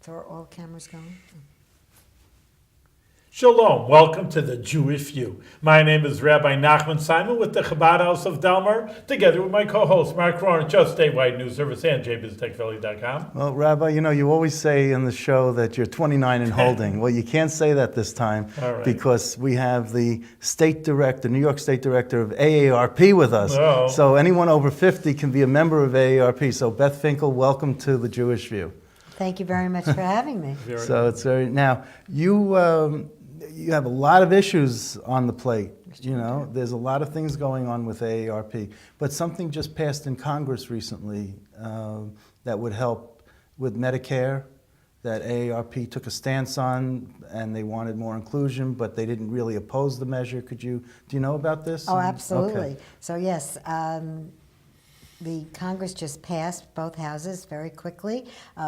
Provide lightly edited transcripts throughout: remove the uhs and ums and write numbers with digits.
So are all cameras going? Shalom, welcome to the Jewish View. My name is Rabbi Nachman Simon with the Chabad House of Delmar, together with my co-host Mark Rowan, Just Statewide News Service and jbiztechvalley.com. Well, Rabbi, you always say in the show that you're 29 and holding. Well, you can't say that this time because we have the state director, New York State Director of AARP with us. Oh. So anyone over 50 can be a member of AARP. So Beth Finkel, welcome to the Jewish View. Thank you very much for having me. Now you have a lot of issues on the plate. There's a lot of things going on with AARP, but something just passed in Congress recently that would help with Medicare, that AARP took a stance on, and they wanted more inclusion, but they didn't really oppose the measure. Do you know about this? Oh, absolutely. Okay. So yes, the Congress just passed, both houses, very quickly,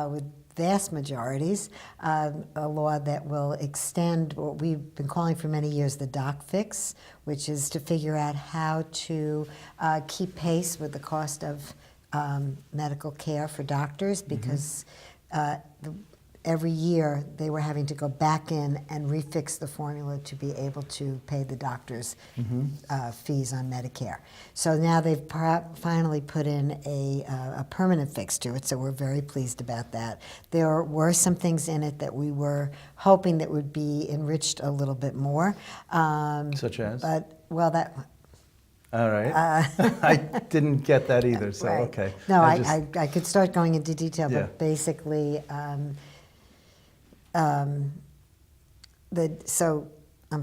with vast majorities, a law that will extend what we've been calling for many years the doc fix, which is to figure out how to keep pace with the cost of medical care for doctors, because every year they were having to go back in and refix the formula to be able to pay the doctors' fees on Medicare. So now they've finally put in a permanent fix to it, so we're very pleased about that. There were some things in it that we were hoping that would be enriched a little bit more. Such as? All right. I didn't get that either, so right. okay. No, I could start going into detail, but basically, I'm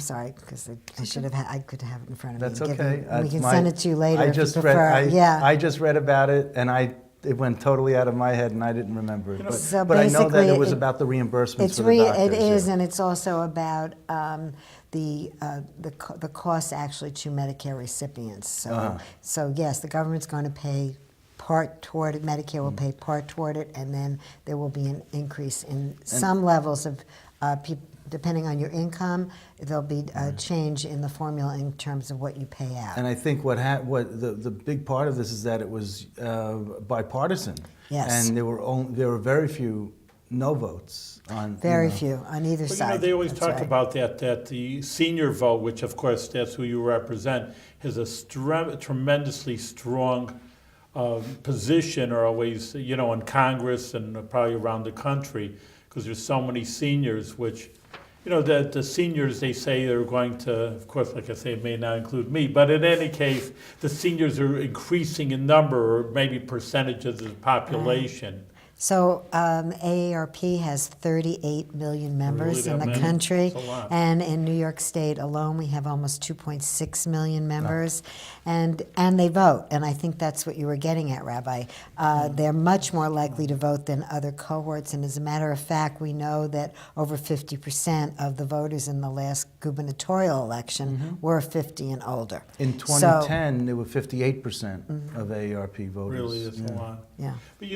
sorry, because I could have it in front of me. That's okay. We can send it to you later if you prefer. I just read about it, and it went totally out of my head, and I didn't remember it. But I know that it was about the reimbursements for the doctors. It is, and it's also about the cost actually to Medicare recipients. So yes, the government's going to pay part toward it. Medicare will pay part toward it, and then there will be an increase in some levels of people. Depending on your income, there'll be a change in the formula in terms of what you pay out. And I think what the big part of this is that it was bipartisan. Yes. And there were very few no votes on. Very few on either side. They always talk about that the senior vote, which of course that's who you represent, has a tremendously strong position, or always, in Congress and probably around the country, because there's so many seniors, which, that the seniors, they say they're going to, of course, like I say, it may not include me, but in any case, the seniors are increasing in number, or maybe percentages of the population. So AARP has 38 million members in the country, and in New York State alone we have almost 2.6 million members, and they vote, and I think that's what you were getting at, Rabbi. They're much more likely to vote than other cohorts, and as a matter of fact, we know that over 50% of the voters in the last gubernatorial election were 50 and older. In 2010, there were 58% of AARP voters. Really, is a lot. Yeah. But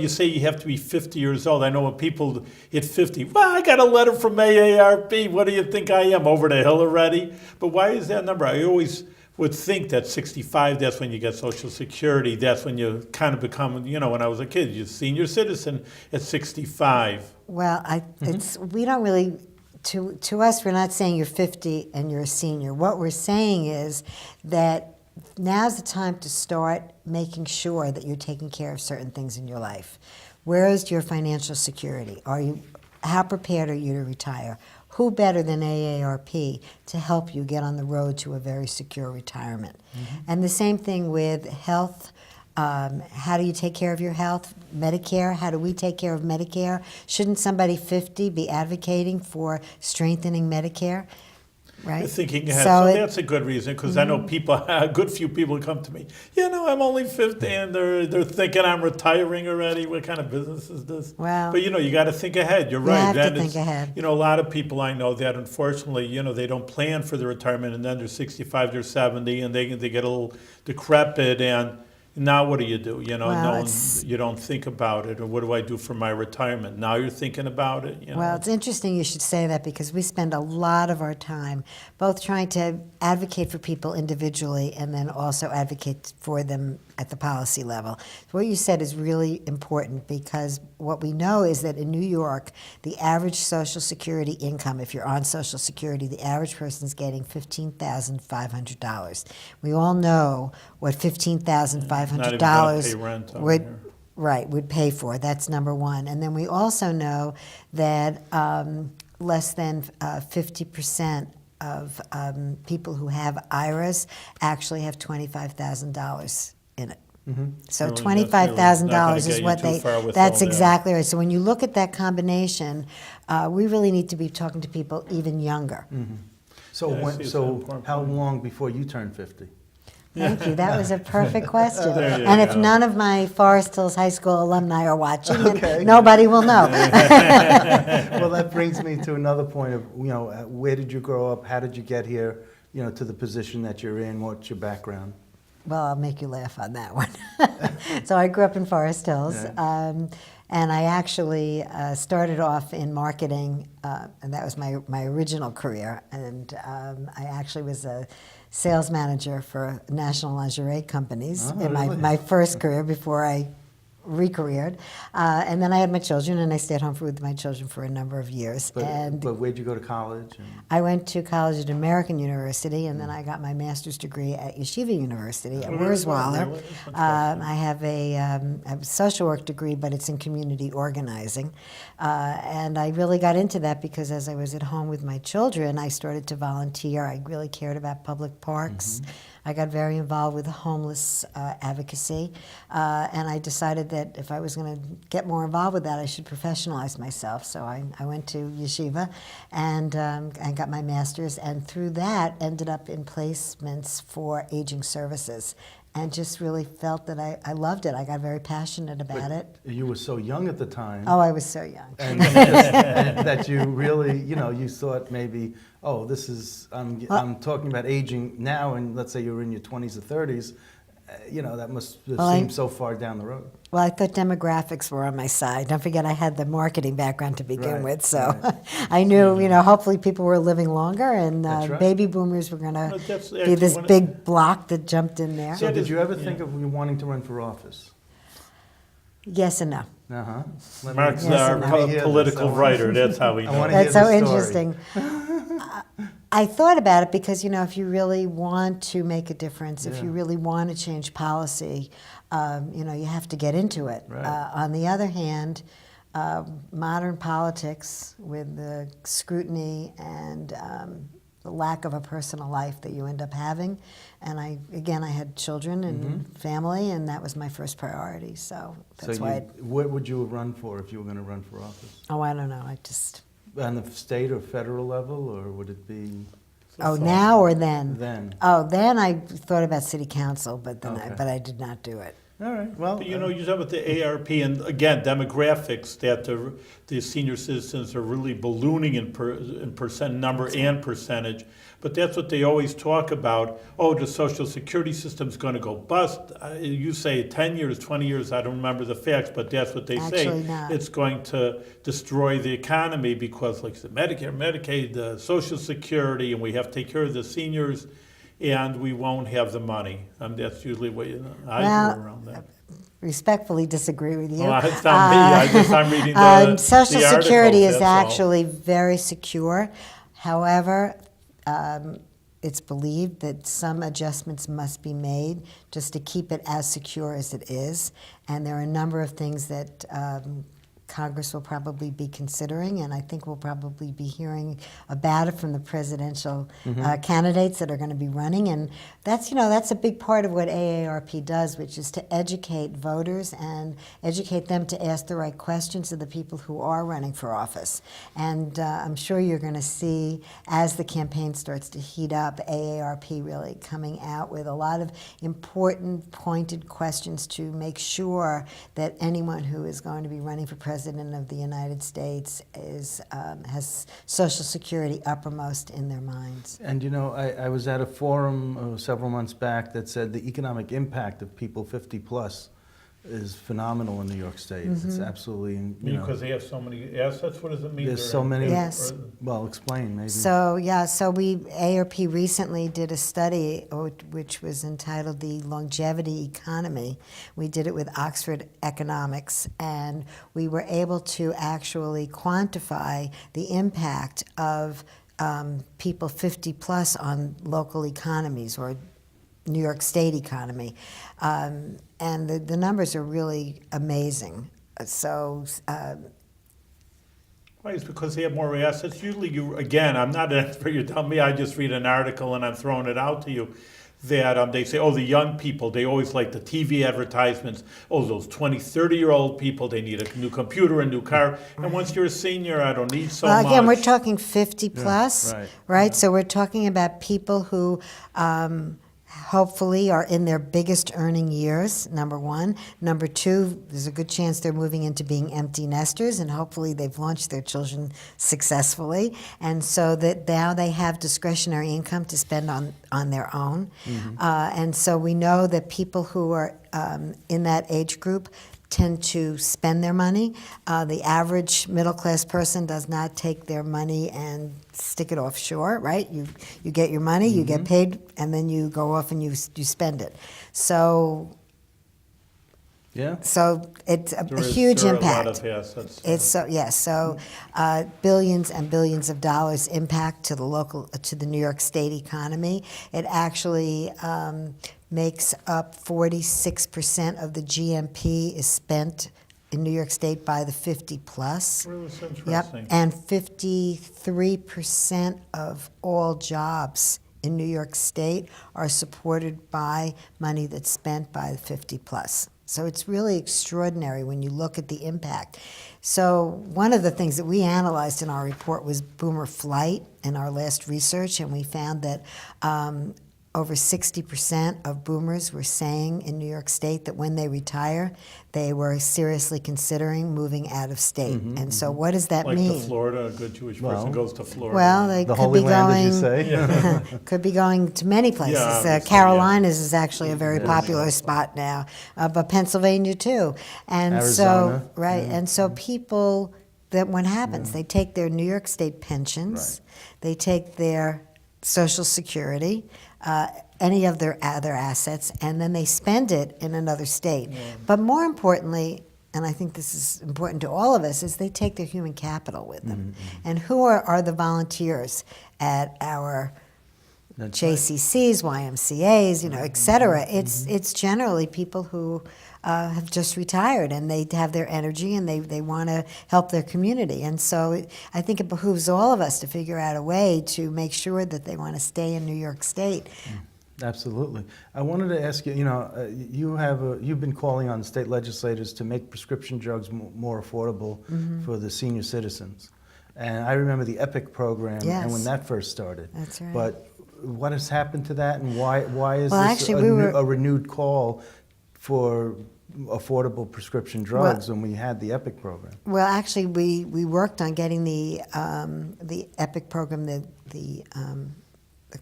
you say you have to be 50 years old. I know when people hit 50, well, I got a letter from AARP. What do you think I am, over the hill already? But why is that number? I always would think that 65, that's when you get Social Security. That's when you kind of become, when I was a kid, you're a senior citizen at 65. Well, we don't really, to us, we're not saying you're 50 and you're a senior. What we're saying is that now's the time to start making sure that you're taking care of certain things in your life. Where is your financial security? How prepared are you to retire? Who better than AARP to help you get on the road to a very secure retirement? And the same thing with health. How do you take care of your health? Medicare, how do we take care of Medicare? Shouldn't somebody 50 be advocating for strengthening Medicare? Right. Thinking ahead. So that's a good reason, because I know a good few people come to me, I'm only 50, and they're thinking I'm retiring already. What kind of business is this? Well, but you got to think ahead. You're right. You have to think ahead. A lot of people I know that unfortunately, they don't plan for their retirement, and then they're 65, they're 70, and they get a little decrepit, and Now what do? You know, Well, no one, it's- you don't think about it, or what do I do for my retirement? Now you're thinking about it. You know? Well, it's interesting you should say that because we spend a lot of our time both trying to advocate for people individually and then also advocate for them at the policy level. So what you said is really important because what we know is that in New York, the average Social Security income, if you're on Social Security, the average person's getting $15,500. We all know what $15,500 Not even gonna pay rent on would here. Right, would pay for. That's number one. And then we also know that less than 50% of people who have IRAs actually have $25,000 in it. So Really, that's $25,000 really is not what gonna they, get you too far with that's all that. exactly right. So when you look at that combination, we really need to be talking to people even younger. So, Yeah, I see it's an important how point. long before you turn 50? Thank you. That was a perfect question. There you And if go. none of my Forest Hills High School alumni are watching, then Okay. nobody will know. Well, that brings me to another point of, where did you grow up? How did you get here, to the position that you're in? What's your background? Well, I'll make you laugh on that one. So I grew up in Forest Hills, Yeah. and I actually started off in marketing, and that was my original career. And I actually was a sales manager for national lingerie companies Oh, in really? my first career before I re-careered. And then I had my children, and I stayed home with my children for a number of years. But where'd you go to college? I went to college at American University, and then I got my master's degree at Yeshiva University at Wurzweiler. Really? That's I have a social work degree, but it's in community organizing. And I really got into that because as I was at home with my children, I started to volunteer. I really cared about public parks. I got very involved with homeless advocacy, and I decided that if I was going to get more involved with that, I should professionalize myself. So I went to yeshiva and I got my master's, and through that ended up in placements for aging services, and just really felt that I loved it. I got very passionate about it. You were so young at the time. Oh, I was so young. And that you really, you thought maybe, oh, this is, I'm talking about aging now, and let's say you were in your 20s or 30s, that must seem so far down the road. Well, I thought demographics were on my side. Don't forget, I had the marketing background to begin Right, with, so right. I knew, hopefully people were living longer, and That's right. baby boomers were going No, to that's be actually this one of- big block that jumped in there. So That did is- you ever yeah. think of you wanting to run for office? Yes and no. Uh-huh. Mark's Yes, our and no. Let me hear political this. writer. That's how we I know. wanna That's hear so the story. interesting. I thought about it because, if you really want to make a difference, if Yeah. you really want to change policy, you have to get into it. Right. On the other hand, modern politics with the scrutiny and the lack of a personal life that you end up having, and I had children and family, and that was my first priority. So that's So why. what would you run for if you were going to run for office? I don't know. I just. On the state or federal level, or would it be Oh, now or then? then? Oh, then I thought about city council, but then Okay. I did not do it. All right. Well, But, you talk about the AARP, and again, demographics, that the senior citizens are really ballooning in percent number and percentage. But that's what they always talk about. Oh, the Social Security system's going to go bust. You say 10 years, 20 years, I don't remember the facts, but that's what they Actually say. not. It's going to destroy the economy because, like I said, Medicare, Medicaid, the Social Security, and we have to take care of the seniors, and we won't have the money. That's usually what I Well, hear around that. Respectfully disagree with you. Well, it's not me. I'm reading the Social the articles, Security is that's all. actually very secure. However, it's believed that some adjustments must be made just to keep it as secure as it is. And there are a number of things that Congress will probably be considering, and I think we'll probably be hearing about it from the presidential candidates that are going to be running. And that's a big part of what AARP does, which is to educate voters and educate them to ask the right questions of the people who are running for office. And I'm sure you're going to see, as the campaign starts to heat up, AARP really coming out with a lot of important, pointed questions to make sure that anyone who is going to be running for president President of the United States has Social Security uppermost in their minds. And I was at a forum several months back that said the economic impact of people 50 plus is phenomenal in New York State. It's absolutely, Because they have so many assets, what does it mean? there's so many. Yes. Well, explain maybe. So AARP recently did a study which was entitled The Longevity Economy. We did it with Oxford Economics, and we were able to actually quantify the impact of people 50 plus on local economies or New York State economy. And the numbers are really amazing. So Why? It's because they have more assets. Usually, again, I'm not an expert. You tell me. I just read an article and I'm throwing it out to you. That they say, oh, the young people, they always like the TV advertisements. Oh, those 20, 30-year-old people, they need a new computer, a new car. And once you're a senior, I don't need so much. Well, again, we're talking 50 plus, right. right? So we're talking about people who hopefully are in their biggest earning years, number one. Number two, there's a good chance they're moving into being empty nesters, and hopefully they've launched their children successfully. And so that now they have discretionary income to spend on their own. And so we know that people who are in that age group tend to spend their money. The average middle-class person does not take their money and stick it offshore, right? You get your money, you get paid, and then you go off and you spend it. So Yeah. it's a There is huge sure impact. a lot of assets. It's so yes, so billions and billions of dollars impact to the New York State economy. It actually makes up 46% of the GMP is spent in New York State by the 50 plus. Well, that's interesting. Yep, and 53% of all jobs in New York State are supported by money that's spent by the 50 plus. So it's really extraordinary when you look at the impact. So one of the things that we analyzed in our report was boomer flight in our last research, and we found that over 60% of boomers were saying in New York State that when they retire, they were seriously considering moving out of state. And so what does that Like mean? to Florida, a good Jewish Well, person goes to Florida. Well, they The could Holy be Land, going. did you say? Could be going to many places. Yeah, obviously, Carolinas is actually a very Yeah. popular spot now, but Pennsylvania too. And Arizona, so, right, yeah. and so people, that what happens, they take their New York State pensions, they take their Social Security, any of their other assets, and then they spend it in another state. But more importantly, and I think this is important to all of us, is they take their human capital with them. And who are the volunteers at our That's right. JCCs, YMCAs, et cetera? It's generally people who have just retired and they have their energy and they want to help their community. And so I think it behooves all of us to figure out a way to make sure that they want to stay in New York State. Absolutely. I wanted to ask you, you've been calling on state legislators to make prescription drugs more affordable for the senior citizens. And I remember the EPIC program Yes. and when that first started. That's right. But what has happened to that and why is Well, this actually, a renewed call for affordable prescription drugs when we had the EPIC program? Well, actually, we worked on getting the EPIC program, the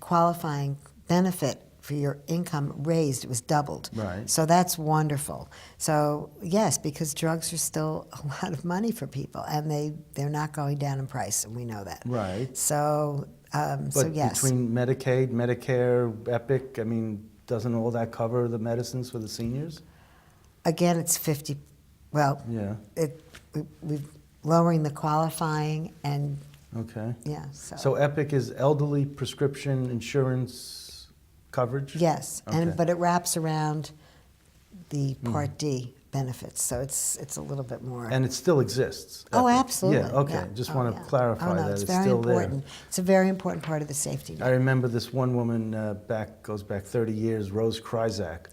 qualifying benefit for your income raised. It was doubled. Right. So that's wonderful. So yes, because drugs are still a lot of money for people, and they're not going down in price, and we know that. Right. So But yes. between Medicaid, Medicare, EPIC, I mean, doesn't all that cover the medicines for the seniors? Again, it's 50. Well, Yeah. we're lowering the qualifying, and Okay. yeah. So EPIC is elderly prescription insurance coverage? Yes, Okay. but it wraps around the Part D benefits, so it's a little bit more. And it still exists? Oh, EPIC? absolutely. Yeah, okay. Yeah. Just Oh, want to yeah. clarify Oh, no, that it's it's very still important. It's a very important part of the safety there. I net. remember this one woman goes back 30 years, Rose Kryzak.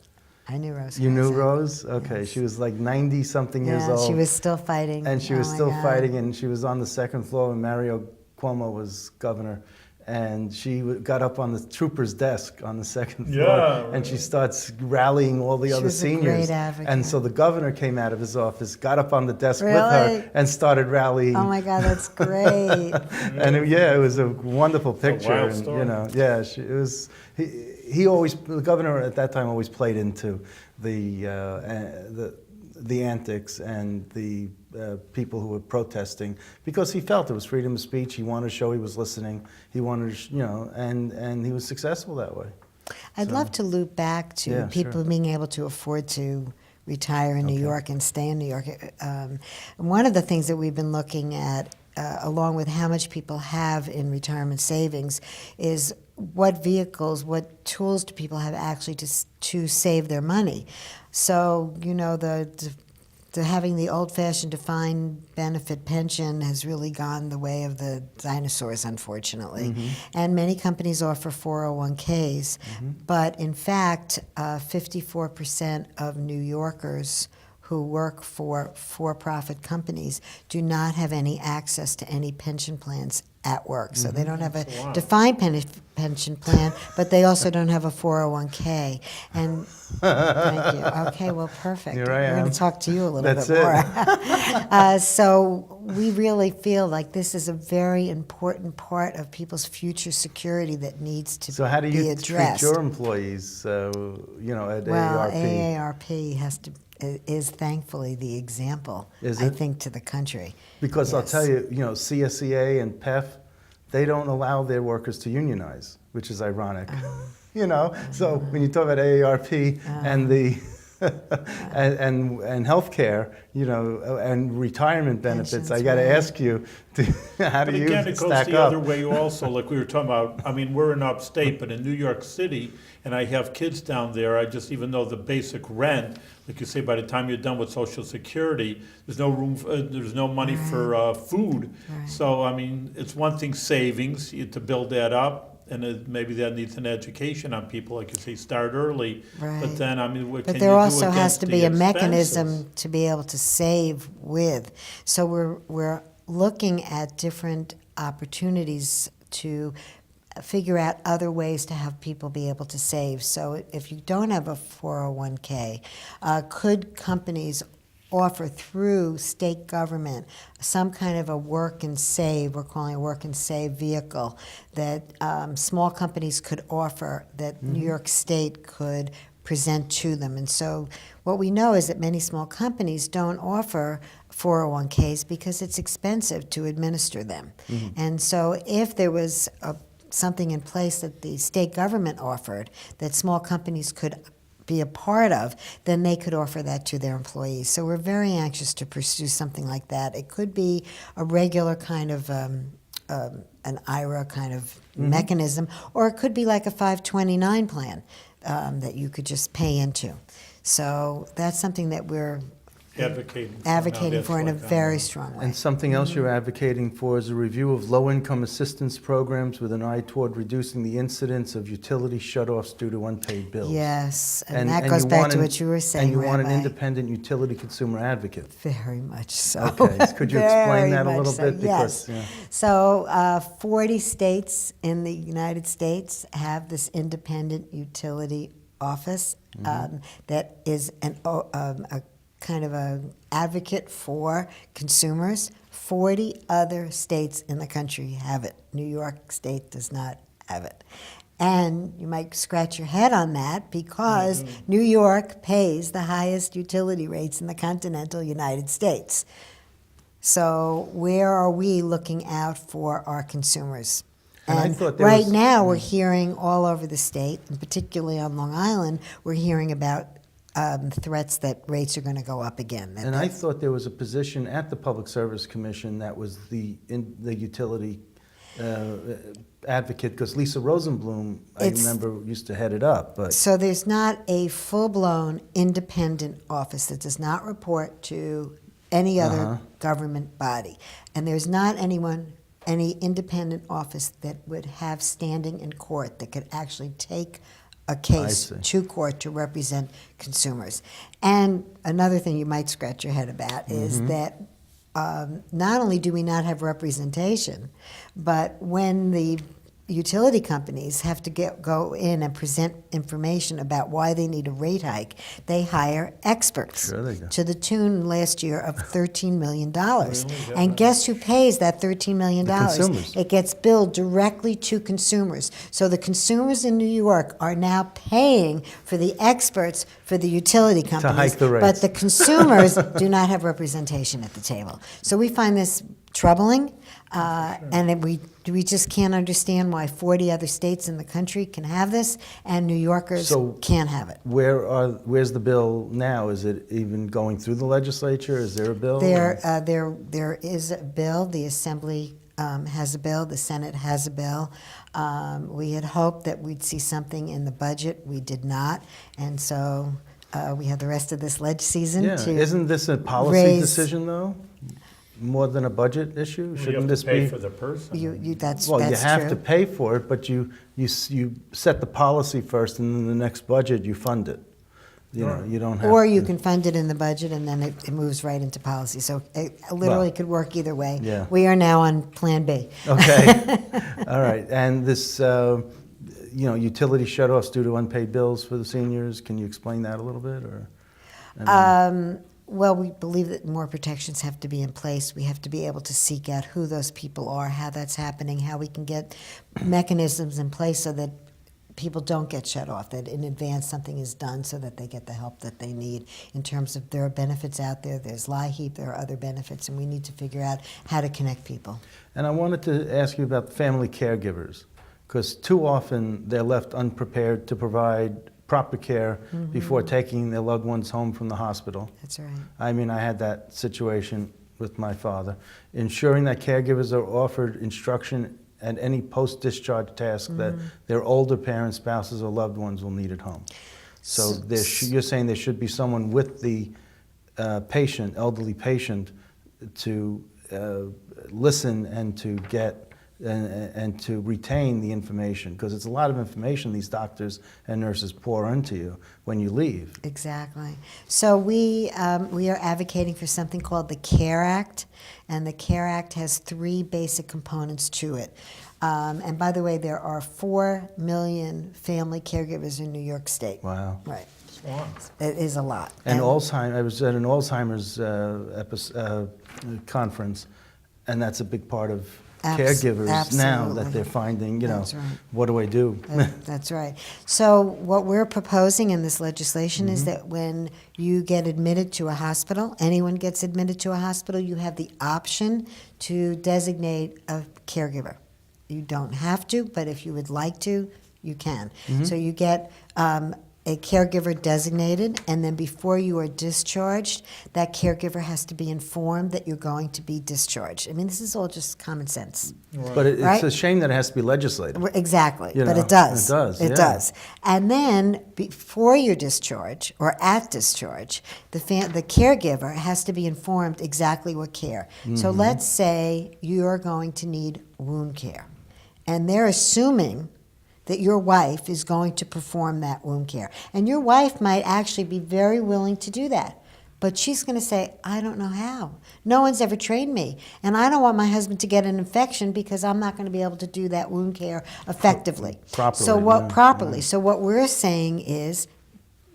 I knew Rose. You knew Kryzak. Rose? Okay. Yes. She was like 90-something years Yeah, old. she was still fighting. And she Oh was my still God. fighting, and she was on the second floor when Mario Cuomo was governor. and she got up on the trooper's desk on the second floor, Yeah, and she starts rallying all the She other was a seniors. great advocate. And so the governor came out of his office, got up on the desk with Really? her, and started rallying. Oh my God, that's great. And it was a wonderful picture. wild and, story. You know, yeah, it was. He always, the governor at that time always played into the antics and the people who were protesting, because he felt it was freedom of speech. He wanted to show he was listening. He wanted to, and he was successful that way. I'd So- love to loop back to Yeah, people sure. being able to afford to retire in New Okay. York and stay in New York. One of the things that we've been looking at, along with how much people have in retirement savings, is what vehicles, what tools do people have actually to save their money. So, the having the old-fashioned defined benefit pension has really gone the way of the dinosaurs, unfortunately. And many companies offer 401ks, but in fact, 54% of New Yorkers who work for for-profit companies do not have any access to any pension plans at work. So they don't have a Wow. defined pension plan, but they also don't have a 401k. And thank you. Okay, well, perfect. Here I We're going am. to talk to you a little That's bit it. more. So we really feel like this is a very important part of people's future security that needs to So how do be you treat addressed. your employees, at Well, AARP? AARP is thankfully the example, Is I it? think, to the country. Because I'll Yes. tell you, CSEA and PEF, they don't allow their workers to unionize, which is ironic. So when you talk about AARP and the and healthcare, and retirement benefits, I Pensions, got to right. ask you, how do But you again, it goes stack the up? other way also, like we were talking about. I mean, we're in upstate, but in New York City, and I have kids down there, even though the basic rent, like you say, by the time you're done with Social Security, there's no room, there's no money for food. Right. So, I mean, it's one thing savings, to build that up, and maybe that needs an education on people, like you say, start early. Right. But then, I mean, what But can there you do also has against to the be a expenses? mechanism to be able to save with. So we're looking at different opportunities to figure out other ways to have people be able to save. So if you don't have a 401k, could companies offer through state government some kind of a work and save, we're calling a work and save vehicle, that small companies could offer, that New York State could present to them. And so what we know is that many small companies don't offer 401ks because it's expensive to administer them. And so if there was something in place that the state government offered that small companies could be a part of, then they could offer that to their employees. So we're very anxious to pursue something like that. It could be a regular kind of an IRA kind of mechanism, or it could be like a 529 plan that you could just pay into. So that's something that we're advocating for in a very strong way. And something else you're advocating for is a review of low-income assistance programs with an eye toward reducing the incidence of utility shutoffs due to unpaid bills. Yes, and that goes you back want to an- what you were saying, And you want an Rabbi. independent utility consumer advocate. Very much so. Okay, could you explain Very that a much little so, bit? Yes. Because, yeah. So 40 states in the United States have this independent utility office that is a kind of an advocate for consumers. 40 other states in the country have it. New York State does not have it. And you might scratch your head on that because New York pays the highest utility rates in the continental United States. So where are we looking out for our consumers? And I And thought there right was- now we're hearing all over the state, and particularly on Long Island, we're hearing about threats that rates are going to go up again. And I thought there was a position at the Public Service Commission that was the utility advocate, because Lisa Rosenblum, I It's- remember, used to head it up. But So there's not a full-blown independent office that does not report to any other government body. And there's not any independent office that would have standing in court that could actually take a case see. to court to represent consumers. And another thing you might scratch your head about is that not only do we not have representation, but when the utility companies have to go in and present information about why they need a rate hike, they hire experts. Sure they do. To the tune last year of $13 million. Really? And guess who pays that $13 million? The consumers. It gets billed directly to consumers. So the consumers in New York are now paying for the experts for the utility companies. hike the rates. But the consumers do not have representation at the table. So we find this troubling, and we just can't understand why 40 other states in the country can have this and New Yorkers So can't have it. Where's the bill now? Is it even going through the legislature? Is there a bill? There is a bill. The Assembly has a bill. The Senate has a bill. We had hoped that we'd see something in the budget. We did not, and so we have the rest of this season Yeah. to Isn't this a policy raise- decision, though? More than a budget issue? You Shouldn't have this to pay be? for the person. That's Well, that's you have true. to pay for it, but you set the policy first, and then the next budget you fund it. You know, you don't have. Or to- you can fund it in the budget and then it moves right into policy. So it literally Well, could work either way. yeah. We are now on Plan B. Okay, all right. And this, utility shutoffs due to unpaid bills for the seniors. Can you explain that a little bit, or? Well, we believe that more protections have to be in place. We have to be able to seek out who those people are, how that's happening, how we can get mechanisms in place so that people don't get shut off, that in advance something is done so that they get the help that they need in terms of there are benefits out there, there's LIHEAP, there are other benefits, and we need to figure out how to connect people. And I wanted to ask you about family caregivers, because too often they're left unprepared to provide proper care before taking their loved ones home from the hospital. That's right. I mean, I had that situation with my father. Ensuring that caregivers are offered instruction and any post-discharge task that their older parents, spouses, or loved ones will need at home. So you're saying there should be someone with the elderly patient, to listen and to get and to retain the information, because it's a lot of information these doctors and nurses pour into you when you leave. Exactly. So we are advocating for something called the CARE Act, and the CARE Act has 3 basic components to it. And by the way, there are 4 million family caregivers in New York State. Wow. Right. Wow. It is a lot. And Alzheimer's, I was at an Alzheimer's conference, and that's a big part of caregivers now that absolutely. they're finding, That's right. what do I do? That's right. So what we're proposing in this legislation is that when you get admitted to a hospital, anyone gets admitted to a hospital, you have the option to designate a caregiver. You don't have to, but if you would like to, you can. So you get a caregiver designated, and then before you are discharged, that caregiver has to be informed that you're going to be discharged. I mean, this is all just common sense. But it's Right? a shame that it has to be legislated. Exactly, You but know, it does. it does, It yeah. does. And then before your discharge or at discharge, the caregiver has to be informed exactly what care. So let's say you're going to need wound care, and they're assuming that your wife is going to perform that wound care. And your wife might actually be very willing to do that. But she's going to say, I don't know how. No one's ever trained me. And I don't want my husband to get an infection because I'm not going to be able to do that wound care effectively. Properly, So what we're saying is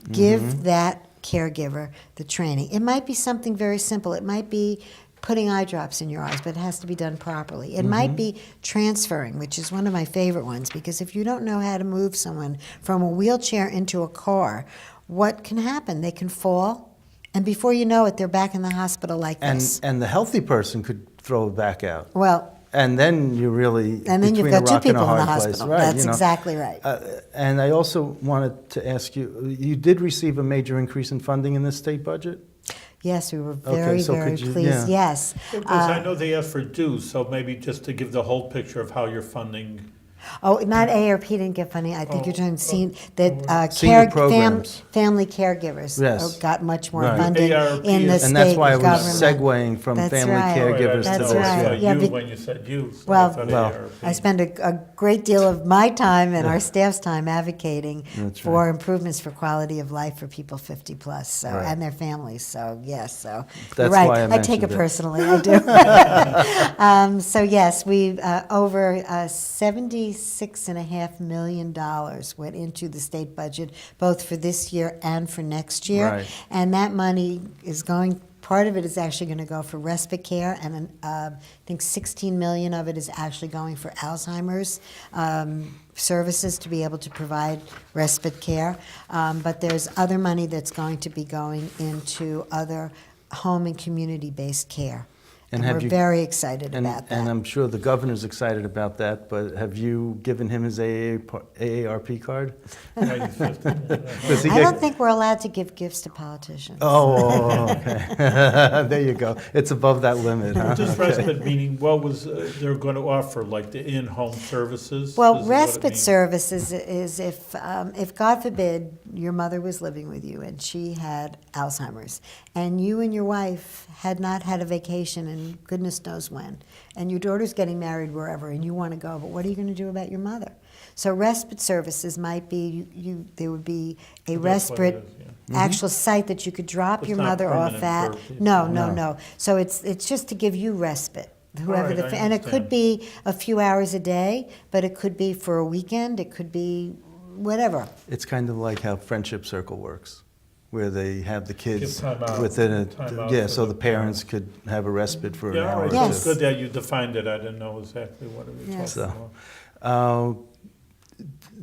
give that caregiver the training. It might be something very simple. It might be putting eye drops in your eyes, but it has to be done properly. It might be transferring, which is one of my favorite ones, because if you don't know how to move someone from a wheelchair into a car, what can happen? They can fall, and before you know it, they're back in the hospital like this. And the healthy person could throw it back out. Well, And then you're really and then you've between a got 2 rock and a people in the hard place. hospital. Right, That's exactly right. And I also wanted to ask you, you did receive a major increase in funding in this state budget? Yes, we were Okay, very, so very could you- pleased. yeah. Yes. Because I know they asked for dues, so maybe just to give the whole picture of how you're funding. Oh, not AARP didn't get funding. I think you're trying to see that Senior programs. family caregivers Yes. got much more Right. funding AARP in the is- state And that's why I was government. segueing from That's family right. caregivers That's to this. right. Yeah, Yeah, but- when you said you. So Well- I thought Well, AARP. I spend a great deal of my time and our staff's time advocating That's for right. improvements for quality of life for people 50 plus, so Right. and their families. So yes, so you're That's right. why I take mentioned it it. personally. I do. So yes, we over 70 $66.5 million went into the state budget, both for this year and for next year. Right. And that money is going, part of it is actually going to go for respite care, and I think 16 million of it is actually going for Alzheimer's services to be able to provide respite care. But there's other money that's going to be going into other home and community-based care. And have we're you- very excited about that. And I'm sure the governor's excited about that, but have you given him his AARP card? Yeah, he's 50. Does he I get- don't think we're allowed to give gifts to politicians. Oh, okay. There you go. It's above that limit, huh? Just respite meaning, what was they're going to offer, like the in-home services? Well, Is what it respite means? services is if God forbid your mother was living with you and she had Alzheimer's, and you and your wife had not had a vacation in goodness knows when, and your daughter's getting married wherever, and you want to go, but what are you going to do about your mother? So respite services might be there would be a That's what it respite is, yeah. actual site that you could drop It's your not mother off permanent at. for people. No, No. no, no. So it's just to give you respite. Whoever All right, I and it could understand. be a few hours a day, but it could be for a weekend. It could be whatever. It's kind of like how Friendship Circle works, where they have the kids Give time out. within Time a, out yeah, for so the the parents could have a respite for an Yeah, all hour right. or Yes. It's two. good that you defined it. I didn't know exactly what it was Yes. talking So, about.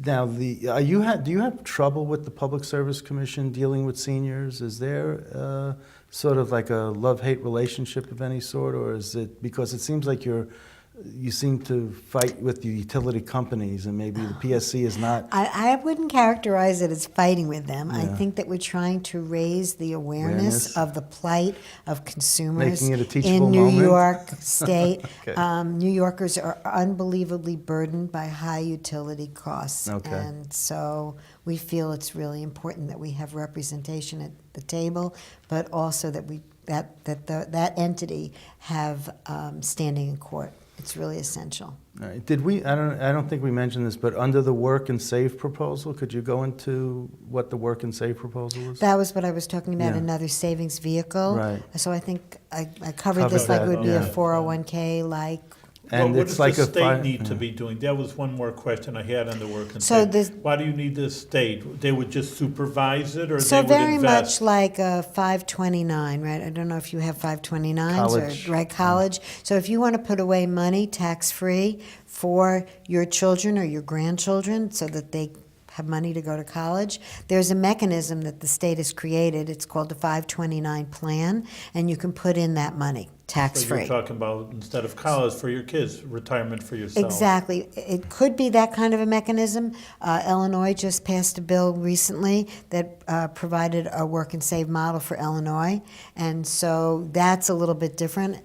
now, do you have trouble with the Public Service Commission dealing with seniors? Is there sort of like a love-hate relationship of any sort, or is it because it seems like you seem to fight with the utility companies, and maybe the PSC is not. I wouldn't characterize it as fighting with them. I Yeah. think that we're trying to raise the awareness Awareness. of the plight of consumers Making it a teachable in New moment. York State. Okay. New Yorkers are unbelievably burdened by high utility costs, Okay. and so we feel it's really important that we have representation at the table, but also that that entity have standing in court. It's really essential. All right. Did we? I don't think we mentioned this, but under the work and save proposal, could you go into what the work and save proposal is? That was what I was talking about, Yeah. another savings vehicle. Right. So I think I covered Covered this like it that, would be yeah. a 401k like. And what it's does like the a state fi- need to yeah. be doing? That was one more question I had on the work and So save. this- Why do you need the state? They would just supervise it, or So they would very invest? much like a 529, right? I don't know if you have 529s College. or right college. So if you want to put away money tax-free for your children or your grandchildren so that they have money to go to college, there's a mechanism that the state has created. It's called the 529 plan, and you can put in that money So tax-free. you're talking about, instead of college for your kids, retirement for yourself. Exactly. It could be that kind of a mechanism. Illinois just passed a bill recently that provided a work and save model for Illinois, and so that's a little bit different.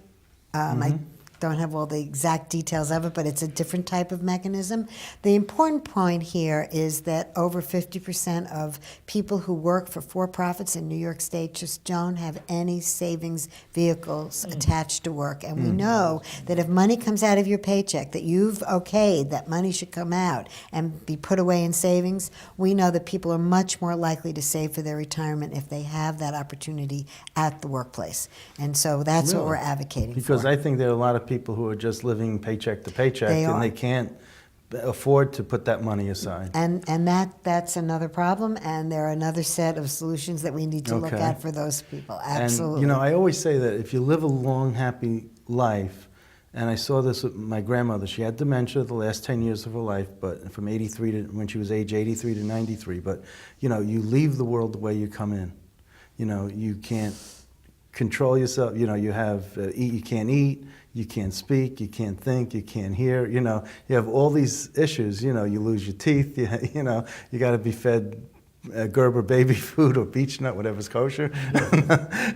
I don't have all the exact details of it, but it's a different type of mechanism. The important point here is that over 50% of people who work for for-profits in New York State just don't have any savings vehicles attached to work. And we know that if money comes out of your paycheck, that you've okayed that money should come out and be put away in savings, we know that people are much more likely to save for their retirement if they have that opportunity at the workplace. And so that's what Really? we're advocating Because for. I think there are a lot of people who are just living paycheck to paycheck, They and are. they can't afford to put that money aside. And that's another problem, and there are another set of solutions that we need to look Okay. at for those people. Absolutely. And, I always say that if you live a long, happy life, and I saw this with my grandmother, she had dementia the last 10 years of her life, but from 83 to, when she was age 83 to 93, but, you leave the world the way you come in. You can't control yourself, you have, you can't eat, you can't speak, you can't think, you can't hear, you have all these issues, you lose your teeth, you got to be fed Gerber baby food or beech nut, whatever's kosher.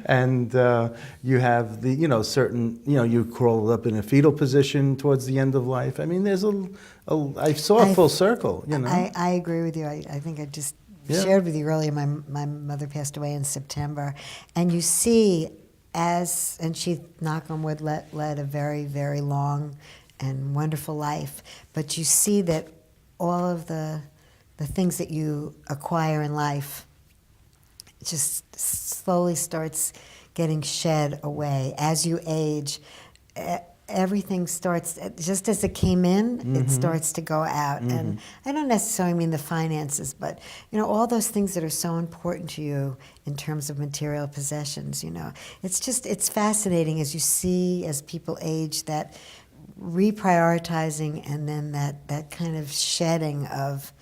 And you have the, certain, you crawl up in a fetal position towards the end of life. I mean, there's I saw a full circle, I agree with you. I think I just Yeah. shared with you earlier, my mother passed away in September, and you see and she, knock on wood, led a very, very long and wonderful life, but you see that all of the things that you acquire in life just slowly starts getting shed away as you age. everything starts, just as it came in, it starts to go out. And I don't necessarily mean the finances, but, all those things that are so important to you in terms of material possessions, It's fascinating as you see, as people age, that reprioritizing and then that kind of shedding of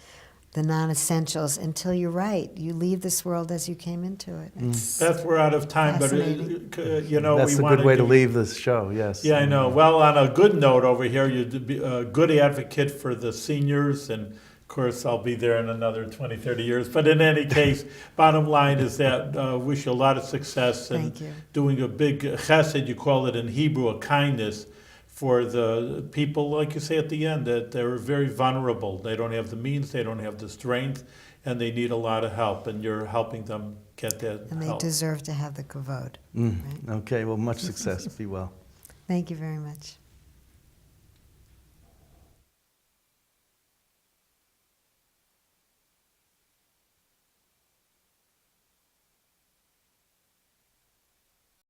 the non-essentials until you're right. You leave this world as you came into it. Beth, we're out of time, but Fascinating. That's we a want good way to give- leave this show, yes. Yeah, I know. Well, on a good note over here, you're a good advocate for the seniors, and of course, I'll be there in another 20, 30 years. But in any case, bottom line is that wish you a lot of success in Thank you. doing a big chesed, you call it in Hebrew, a kindness, for the people, like you say at the end, that they're very vulnerable. They don't have the means, they don't have the strength, and they need a lot of help, and you're helping them get that And they help. deserve to have the kavod. Right? Okay, well, much success. Be well. Thank you very much.